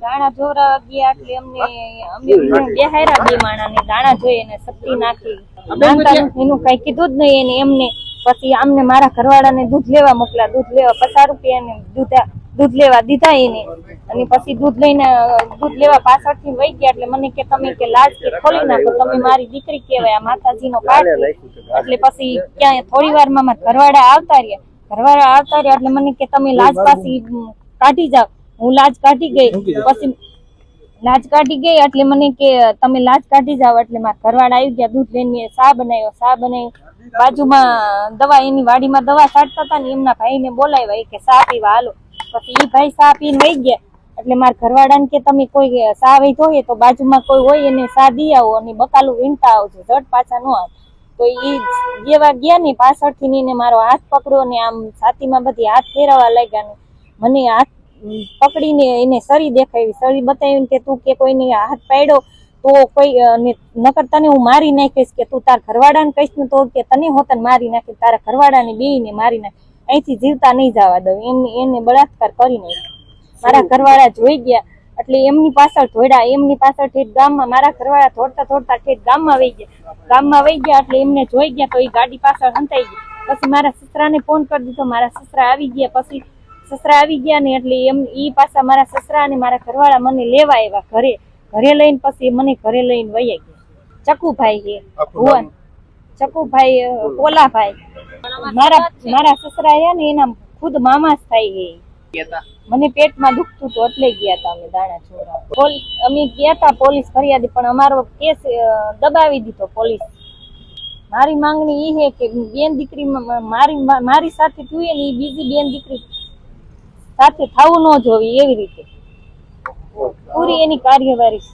દાણા જોરા ગયા એટલે અમને બેહાયરા બે માણાને દાણા જોઈ અને શક્તિ નાખી એનું કઈ કીધું જ નહીં એને એમને પછી આમને મારા ઘરવાળાને દૂધ લેવા મોકલા દૂધ લેવા 50 રૂપિયા દૂધ લેવા દીધા એને અને પછી દૂધ લેવા પાછળથી વહી ગયા એટલે મને કે તમે કે લાજ કે ખોલી નાખો તમે મારી દીકરી કહેવાય આ માતાજીનો પાઠ એટલે પછી ક્યાં થોડી વારમાં મારા ઘરવાળા આવતા રહ્યા એટલે મને કે તમે લાજ પાછી કાઢી જાઓ હું લાજ કાઢી ગઈ પછી લાજ કાઢી ગઈ એટલે મને કે તમે લાજ કાઢી જાવ એટલે મારા ઘરવાળા આવી ગયા દૂધ લઈને ચા બનાવ્યો બાજુમાં દવા એની વાડીમાં દવા છાંટતા હતા ને એમના ભાઈને બોલાવ્યા કે ચા પીવા હાલો પછી એ ભાઈ ચા પીને વહી ગયા એટલે મારા ઘરવાળાને કે તમે કોઈ ચા વહીતો હોય તો બાજુમાં કોઈ હોય એને ચા દી આવો અને બકાલું વીણતા આવજો ઝટ પાછા ન આવ તો એ જેવા ગયા ને પાછળથી એને મારો હાથ પકડ્યો ને આમ છાતીમાં બધી હાથ ફેરવવા લાગ્યા ને મને હાથ પકડીને એને સરી દેખાવી સરી બતાવીને કે તું કે કોઈને હાથ પાડ્યો તો કોઈ નકર તને હું મારી નાખીશ કે તું તાર ઘરવાળાને કહીશ ને તો કે તને હોતન મારી નાખી તારા ઘરવાળાને બેયને મારી નાખી અહીંથી જીવતા નહીં જવા દઉં એને બળાત્કાર કરી નાખ્યો મારા ઘરવાળા જોઈ ગયા એટલે એમની પાછળ ધોડ્યા એમની પાછળ ઠેઠ ગામમાં મારા ઘરવાળા દોડતા ઠેઠ ગામમાં વહી ગયા એટલે એમને જોઈ ગયા તો એ ગાડી પાછળ હંતાઈ ગઈ પછી મારા સસરાને ફોન કરી દીધો મારા સસરા આવી ગયા પછી સસરા આવી ગયા ને એટલે ઈ પાછા મારા સસરા અને મારા ઘરવાળા મને લેવા આવ્યા ઘરે લઈને પછી મને ઘરે લઈને વહી ગયા ચકુભાઈ છે ભુવન ચકુભાઈ પોલાભાઈ મારા સસરા રહ્યા ને એના ખુદ મામા જ થાય છે મને પેટમાં દુખતું હતું એટલે ગયા હતા અમે દાણા ચોરા અમે ગયા હતા પોલીસ ફરિયાદ પણ અમારો કેસ દબાવી દીધો પોલીસ મારી માંગણી એ છે કે બેન દીકરી મારી સાથે થયું ને એ બીજી બેન દીકરી સાથે થવું ન જોવી એવી રીતે પૂરી એની કાર્યવાહી